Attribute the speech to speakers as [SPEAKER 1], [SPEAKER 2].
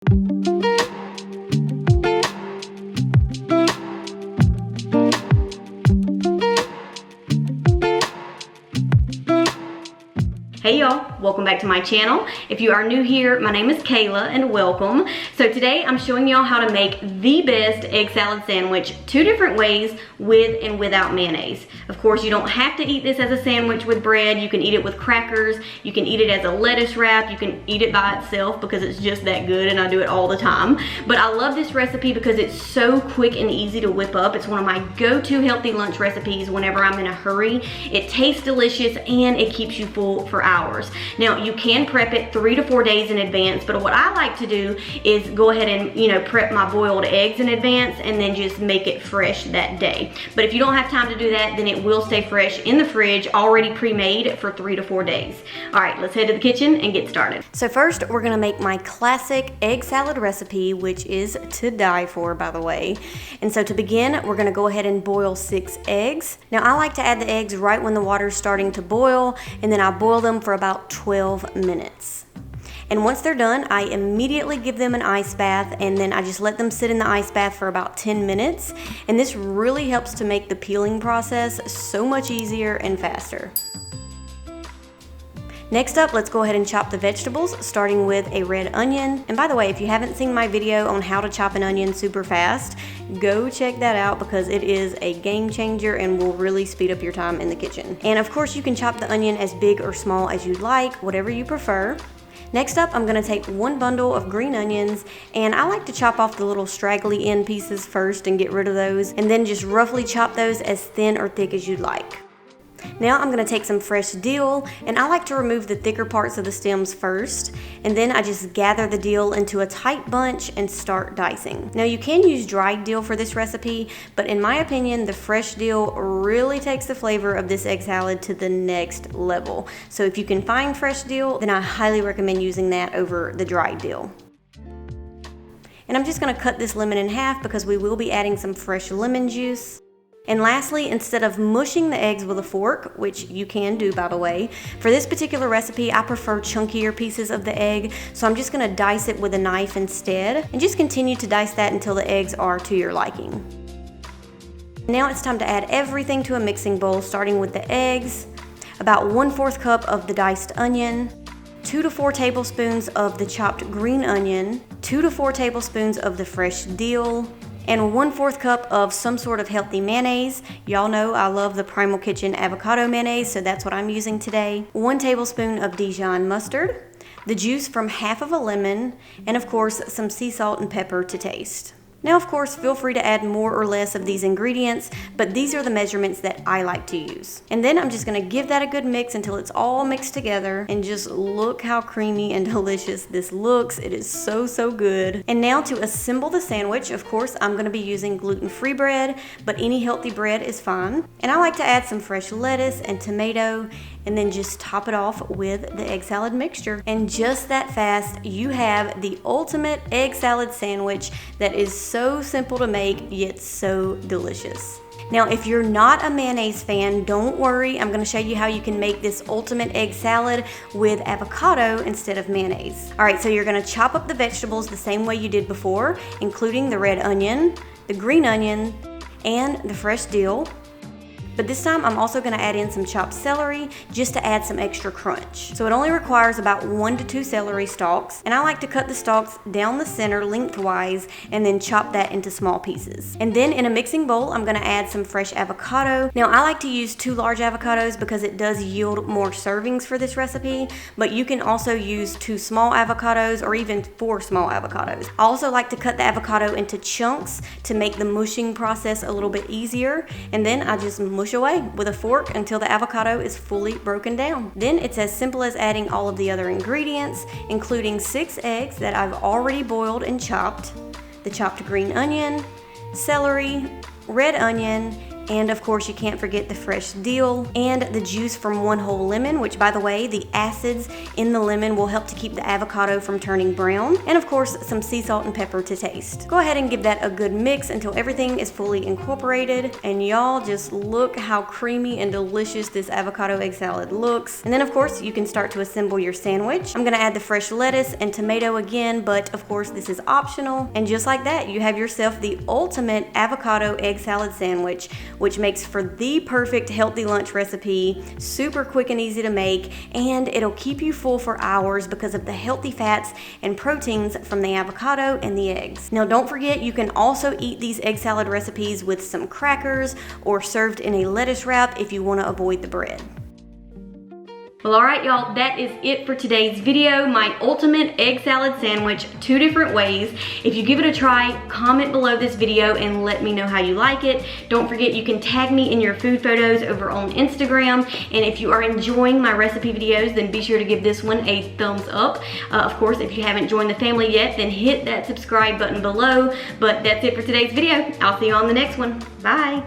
[SPEAKER 1] Hey y'all, welcome back to my channel. If you are new here, my name is Kayla and welcome. So today I'm showing y'all how to make the best egg salad sandwich 2 different ways with and without mayonnaise. Of course, you don't have to eat this as a sandwich with bread. You can eat it with crackers. You can eat it as a lettuce wrap. You can eat it by itself because it's just that good and I do it all the time. But I love this recipe because it's so quick and easy to whip up. It's one of my go-to healthy lunch recipes whenever I'm in a hurry. It tastes delicious and it keeps you full for hours. Now you can prep it 3 to 4 days in advance, but what I like to do is go ahead and prep my boiled eggs in advance and then just make it fresh that day. But if you don't have time to do that, then it will stay fresh in the fridge, already pre-made for 3 to 4 days. All right, let's head to the kitchen and get started. So first, we're gonna make my classic egg salad recipe, which is to die for, by the way. And so to begin, we're gonna go ahead and boil 6 eggs. Now I like to add the eggs right when the water's starting to boil, and then I boil them for about 12 minutes. And once they're done, I immediately give them an ice bath, and then I just let them sit in the ice bath for about 10 minutes. And this really helps to make the peeling process so much easier and faster. Next up, let's go ahead and chop the vegetables, starting with a red onion. And by the way, if you haven't seen my video on how to chop an onion super fast, go check that out because it is a game changer and will really speed up your time in the kitchen. And of course, you can chop the onion as big or small as you like, whatever you prefer. Next up, I'm gonna take 1 bundle of green onions, and I like to chop off the little straggly end pieces first and get rid of those, and then just roughly chop those as thin or thick as you'd like. Now I'm gonna take some fresh dill, and I like to remove the thicker parts of the stems first, and then I just gather the dill into a tight bunch and start dicing. Now you can use dried dill for this recipe, but in my opinion, the fresh dill really takes the flavor of this egg salad to the next level. So if you can find fresh dill, then I highly recommend using that over the dried dill. And I'm just gonna cut this lemon in half because we will be adding some fresh lemon juice. And lastly, instead of mushing the eggs with a fork, which you can do by the way, for this particular recipe I prefer chunkier pieces of the egg, so I'm just gonna dice it with a knife instead, and just continue to dice that until the eggs are to your liking. Now it's time to add everything to a mixing bowl, starting with the eggs, about 1/4 cup of the diced onion, 2 to 4 tablespoons of the chopped green onion, 2 to 4 tablespoons of the fresh dill, and 1/4 cup of some sort of healthy mayonnaise. Y'all know I love the Primal Kitchen avocado mayonnaise, so that's what I'm using today. 1 tablespoon of Dijon mustard, the juice from half of a lemon, and of course some sea salt and pepper to taste. Now of course, feel free to add more or less of these ingredients, but these are the measurements that I like to use. And then I'm just gonna give that a good mix until it's all mixed together, and just look how creamy and delicious this looks. It is so, so good. And now to assemble the sandwich, of course, I'm gonna be using gluten-free bread, but any healthy bread is fine. And I like to add some fresh lettuce and tomato, and then just top it off with the egg salad mixture. And just that fast, you have the ultimate egg salad sandwich that is so simple to make, yet so delicious. Now, if you're not a mayonnaise fan, don't worry. I'm gonna show you how you can make this ultimate egg salad with avocado instead of mayonnaise. All right, so you're gonna chop up the vegetables the same way you did before, including the red onion, the green onion, and the fresh dill. But this time I'm also gonna add in some chopped celery just to add some extra crunch. So it only requires about 1 to 2 celery stalks, and I like to cut the stalks down the center lengthwise and then chop that into small pieces. And then in a mixing bowl, I'm gonna add some fresh avocado. Now I like to use 2 large avocados because it does yield more servings for this recipe, but you can also use 2 small avocados or even 4 small avocados. I also like to cut the avocado into chunks to make the mushing process a little bit easier, and then I just mush away with a fork until the avocado is fully broken down. Then it's as simple as adding all of the other ingredients, including 6 eggs that I've already boiled and chopped, the chopped green onion, celery, red onion, and of course you can't forget the fresh dill and the juice from one whole lemon, which by the way, the acids in the lemon will help to keep the avocado from turning brown, and of course some sea salt and pepper to taste. Go ahead and give that a good mix until everything is fully incorporated, and y'all just look how creamy and delicious this avocado egg salad looks. And then of course you can start to assemble your sandwich. I'm gonna add the fresh lettuce and tomato again, but of course this is optional, and just like that you have yourself the ultimate avocado egg salad sandwich, which makes for the perfect healthy lunch recipe, super quick and easy to make, and it'll keep you full for hours because of the healthy fats and proteins from the avocado and the eggs. Now don't forget, you can also eat these egg salad recipes with some crackers or served in a lettuce wrap if you want to avoid the bread. Well, alright y'all, that is it for today's video. My ultimate egg salad sandwich, 2 different ways. If you give it a try, comment below this video and let me know how you like it. Don't forget you can tag me in your food photos over on Instagram. And if you are enjoying my recipe videos, then be sure to give this one a thumbs up. Of course, if you haven't joined the family yet, then hit that subscribe button below. But that's it for today's video. I'll see you on the next one. Bye.